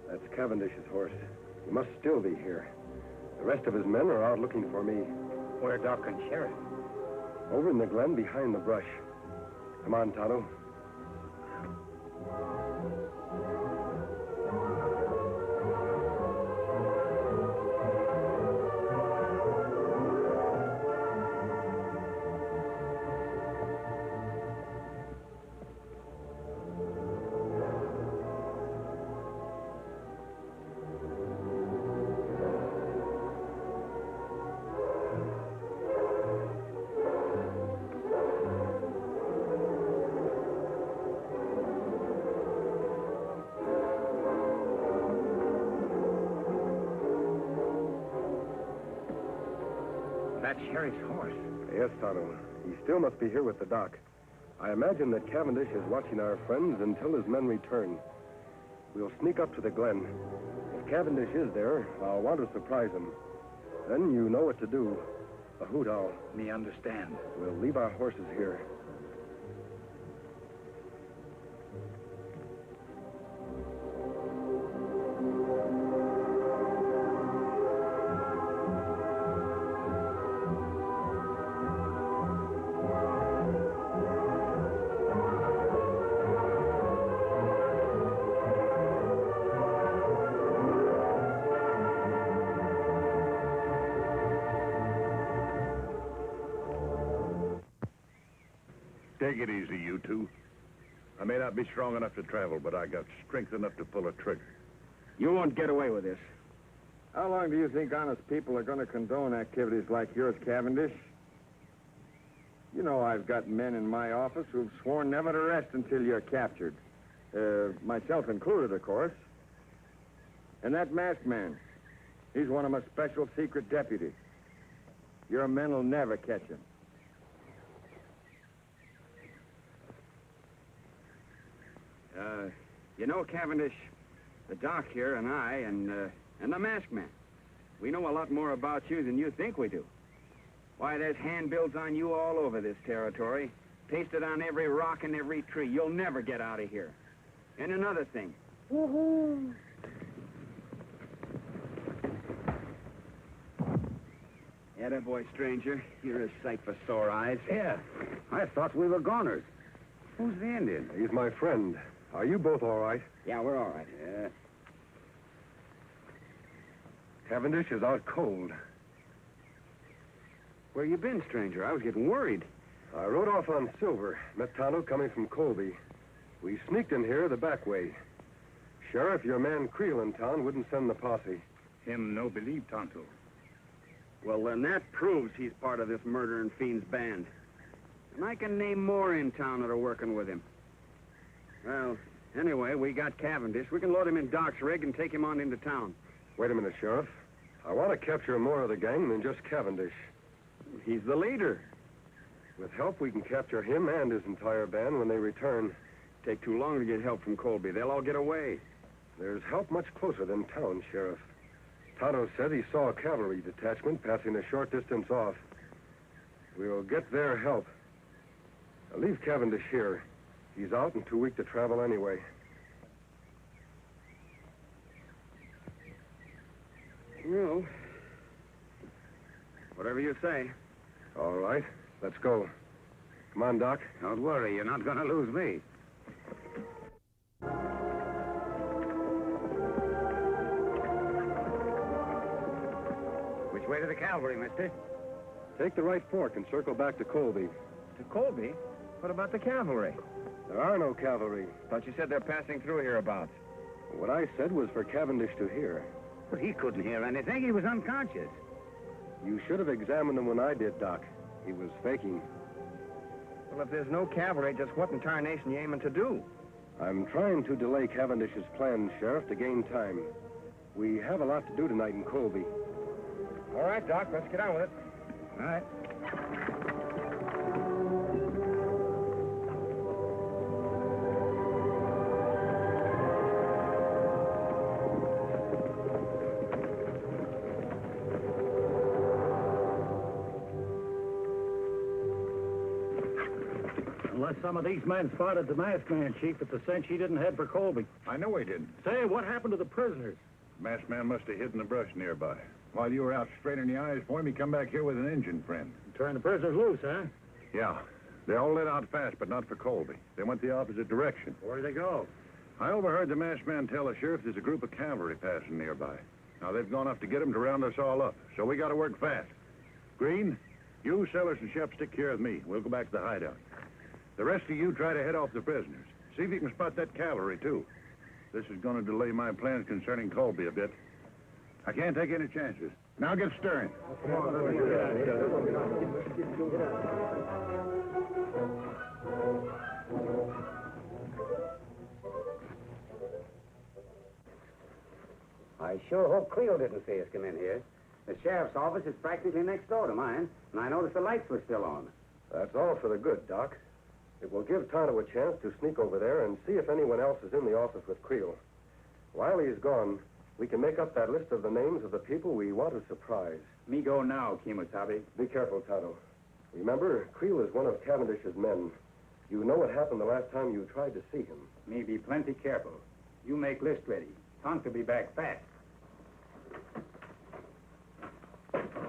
That's Cavendish's horse. He must still be here. The rest of his men are out looking for me. Where Doc and Sheriff? Over in the glen behind the brush. Come on, Tonto. That's Sheriff's horse. Yes, Tonto. He still must be here with the doc. I imagine that Cavendish is watching our friends until his men return. We'll sneak up to the glen. If Cavendish is there, I'll want to surprise him. Then you know what to do. A hoot owl. Me understand. We'll leave our horses here. Take it easy, you two. I may not be strong enough to travel, but I got strength enough to pull a trigger. You won't get away with this. How long do you think honest people are going to condone activities like yours, Cavendish? You know I've got men in my office who've sworn never to rest until you're captured. Myself included, of course. And that masked man, he's one of my special secret deputies. Your men will never catch him. You know, Cavendish, the doc here and I and the masked man, we know a lot more about you than you think we do. Why, there's handbills on you all over this territory, pasted on every rock and every tree. You'll never get out of here. And another thing. Woohoo! Attaboy, stranger. You're a sight for sore eyes. Yeah, I thought we were goners. Who's the Indian? He's my friend. Are you both all right? Yeah, we're all right. Cavendish is out cold. Where you been, stranger? I was getting worried. I rode off on Silver. Met Tonto coming from Colby. We sneaked in here the back way. Sheriff, your man Creel in town wouldn't send the posse. Him no believe Tonto. Well, then that proves he's part of this murdering fiend's band. And I can name more in town that are working with him. Well, anyway, we got Cavendish. We can load him in Doc's rig and take him on into town. Wait a minute, Sheriff. I want to capture more of the gang than just Cavendish. He's the leader. With help, we can capture him and his entire band when they return. Take too long to get help from Colby. They'll all get away. There's help much closer than town, Sheriff. Tonto said he saw a cavalry detachment passing a short distance off. We'll get their help. Now, leave Cavendish here. He's out and too weak to travel anyway. Well, whatever you say. All right, let's go. Come on, Doc. Don't worry, you're not going to lose me. Which way to the cavalry, mister? Take the right fork and circle back to Colby. To Colby? What about the cavalry? There are no cavalry. Thought you said they're passing through hereabouts. What I said was for Cavendish to hear. But he couldn't hear anything. He was unconscious. You should have examined him when I did, Doc. He was faking. Well, if there's no cavalry, just what in tarnation you aiming to do? I'm trying to delay Cavendish's plans, Sheriff, to gain time. We have a lot to do tonight in Colby. All right, Doc, let's get on with it. All right. Unless some of these men spotted the masked man, Chief, at the cinch he didn't head for Colby. I know he didn't. Say, what happened to the prisoners? Masked man must have hid in the brush nearby. While you were out straining the eyes for him, he come back here with an Injun friend. Turn the prisoners loose, huh? Yeah. They all let out fast, but not for Colby. They went the opposite direction. Where'd they go? I overheard the masked man tell the sheriff there's a group of cavalry passing nearby. Now, they've gone up to get him to round us all up, so we got to work fast. Green, you, Sellers, and Shep stick here with me. We'll go back to the hideout. The rest of you try to head off the prisoners. See if you can spot that cavalry, too. This is going to delay my plans concerning Colby a bit. I can't take any chances. Now get stirring. Come on, let's I sure hope Cleo didn't see us come in here. The sheriff's office is practically next door to mine, and I noticed the lights were still on. That's all for the good, Doc. It will give Tonto a chance to sneak over there and see if anyone else is in the office with Creel. While he's gone, we can make up that list of the names of the people we want to surprise. Me go now, Kimosabe. Be careful, Tonto. Remember, Creel is one of Cavendish's men. You know what happened the last time you tried to see him. Me be plenty careful. You make list ready. Tonto be back fast.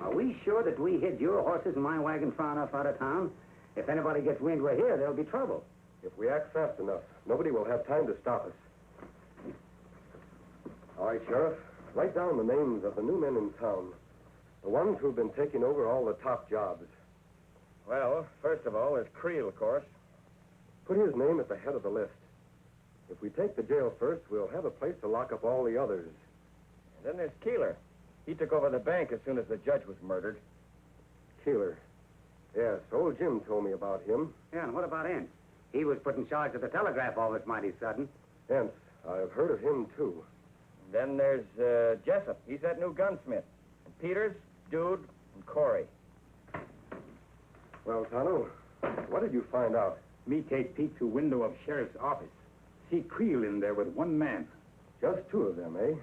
Are we sure that we hid your horses and my wagon far enough out of town? If anybody gets wind we're here, there'll be trouble. If we act fast enough, nobody will have time to stop us. All right, Sheriff. Write down the names of the new men in town. The ones who've been taking over all the top jobs. Well, first of all, there's Creel, of course. Put his name at the head of the list. If we take the jail first, we'll have a place to lock up all the others. And then there's Keeler. He took over the bank as soon as the judge was murdered. Keeler. Yes, old Jim told me about him. Yeah, and what about Ince? He was put in charge of the telegraph office mighty sudden. Ince. I've heard of him, too. Then there's Jessup. He's that new gunsmith. And Peters, Dude, and Corey. Well, Tonto, what did you find out? Me take peek through window of sheriff's office. See Creel in there with one man. Just two of them, eh?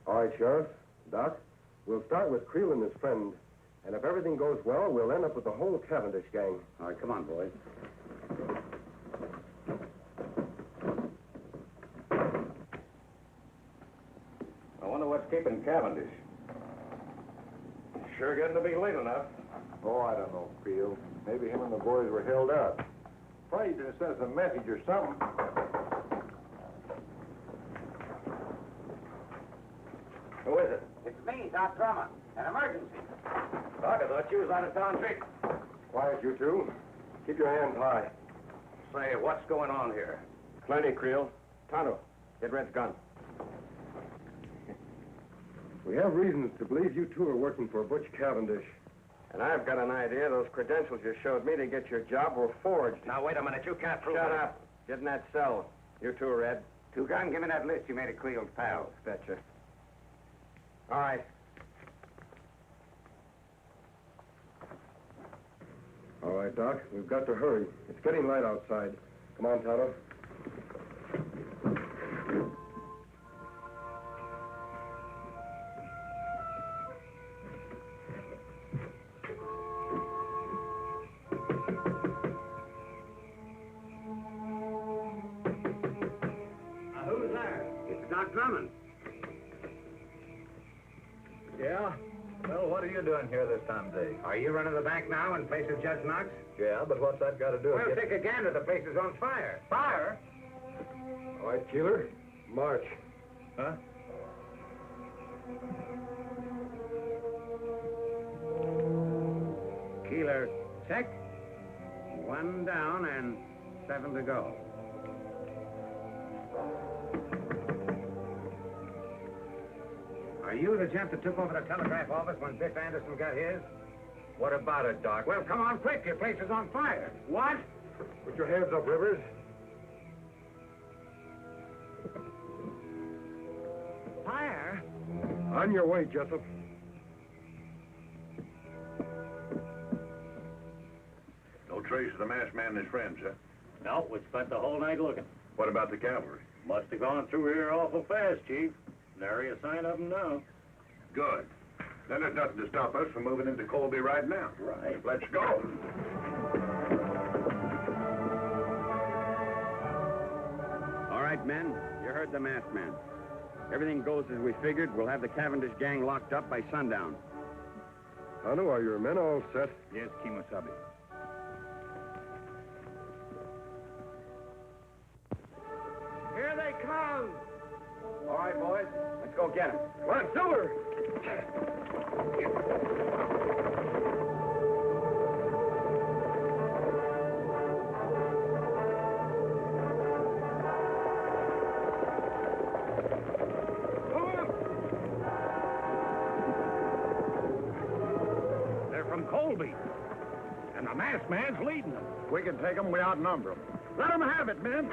All right, Sheriff. Doc, we'll start with Creel and his friend. And if everything goes well, we'll end up with the whole Cavendish gang. All right, come on, boys. I wonder what's keeping Cavendish. Sure getting to be late enough. Oh, I don't know, Creel. Maybe him and the boys were held up. Probably just sent us a message or something. Who is it? It's me, Doc Drummond. An emergency. Doc, I thought you was out of town trick. Quiet, you two. Keep your hands high. Say, what's going on here? Plenty, Creel. Tonto, get Red's gun. We have reasons to believe you two are working for Butch Cavendish. And I've got an idea those credentials you showed me to get your job were forged. Now, wait a minute. You can't prove Shut it. up. Get in that cell. You too, Red. Two-Gun, give me that list you made of Cleo's pals. Betcha. All right. All right, Doc. We've got to hurry. It's getting light outside. Come on, Tonto. Who's there? It's Doc Drummond. Yeah? Well, what are you doing here this time of day? Are you running the bank now in place of Judge Knox? Yeah, but what's that got to do with Well, take a gander. The place is on fire. Fire? All right, Keeler. March. Huh? Keeler, check. 1 down and 7 to go. Are you the gent that took over the telegraph office when Biff Anderson got his? What about it, Doc? Well, come on quick. Your place is on fire. What? Put your hands up, Rivers. Fire? On your way, Jessup. trace of the masked man and his friends, huh? No, we spent the whole night looking. What about the cavalry? Must have gone through here awful fast, Chief. Nary a sign of them now. Good. Then there's nothing to stop us from moving into Colby right now. Right. Let's go. All right, men. You heard the masked man. Everything goes as we figured. We'll have the Cavendish gang locked up by sundown. Tonto, are your men all set? Yes, Kimosabe. Here they come. All right, boys. Let's go get them. Come on, Silver. They're from Colby. And the masked man's leading them. We can take them, we outnumber them. Let them have it, men.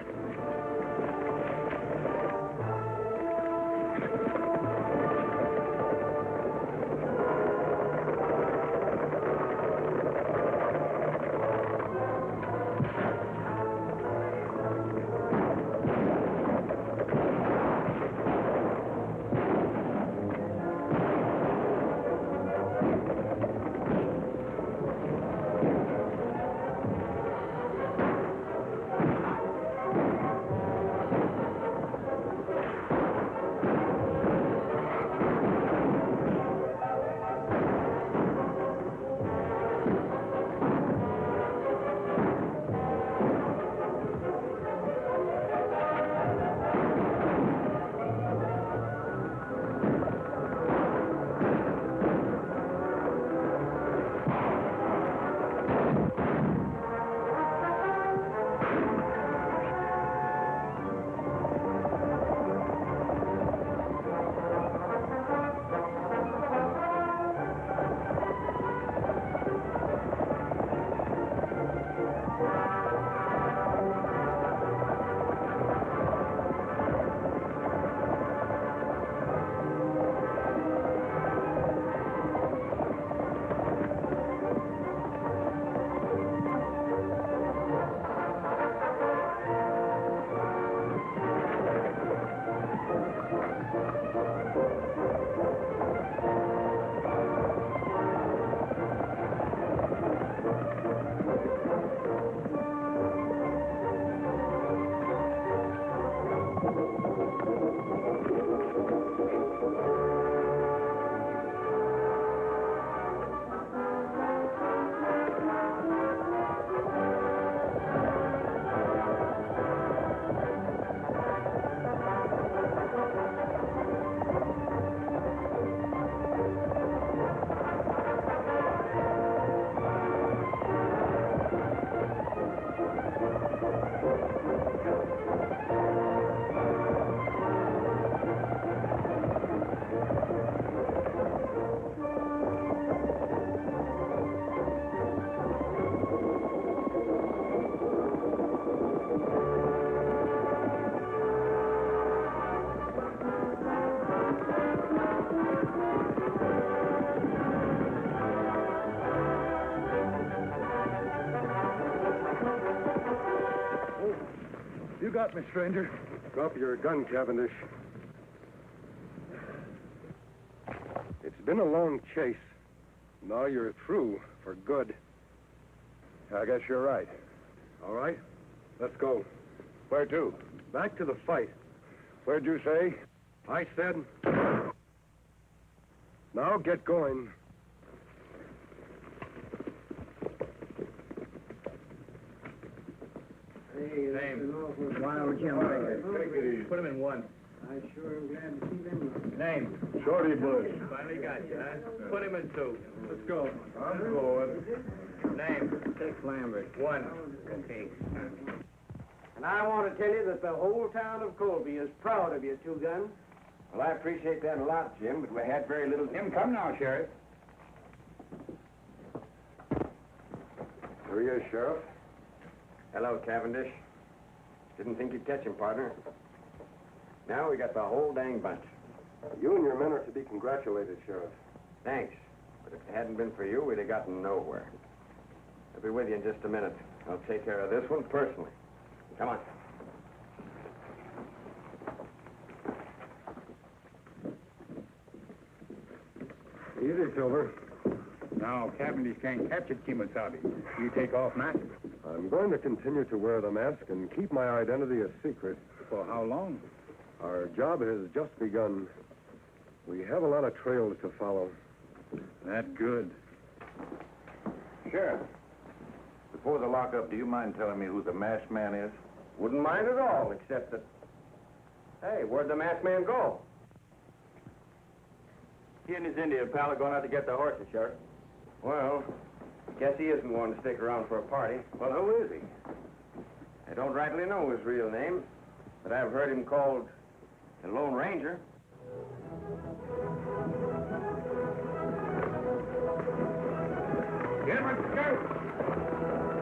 You got me, stranger. Drop your gun, Cavendish. It's been a long chase. Now you're through for good. I guess you're right. All right, let's go. Where to? Back to the fight. Where'd you say? I said... Now get going. Wild Jim Baker. Put him in one. I sure am glad to see them. Name? Shorty Bush. Finally got you, huh? Put him in two. Let's go. I'm going. Name? Tex Lambert. One. Okay. And I want to tell you that the whole town of Colby is proud of you, Two Gun. Well, I appreciate that a lot, Jim, but we had very little... Jim, come now, Sheriff. Here he is, Sheriff. Hello, Cavendish. Didn't think you'd catch him, partner. Now we got the whole dang bunch. You and your men are to be congratulated, Sheriff. Thanks. But if it hadn't been for you, we'd have gotten nowhere. I'll be with you in just a minute. I'll take care of this one personally. Come on. Easy, Silver. Now, Cavendish can't capture Kemosabe. You take off mask. I'm going to continue to wear the mask and keep my identity a secret. For how long? Our job has just begun. We have a lot of trails to follow. That's good. Sheriff, before the lockup, do you mind telling me who the masked man is? Wouldn't mind at all, except that... Hey, where'd the masked man go? He and his Indian pal are going out to get the horses, Sheriff. Well, guess he isn't going to stick around for a party. Well, who is he? I don't rightly know his real name, but I've heard him called the Lone Ranger. Get him, Sheriff!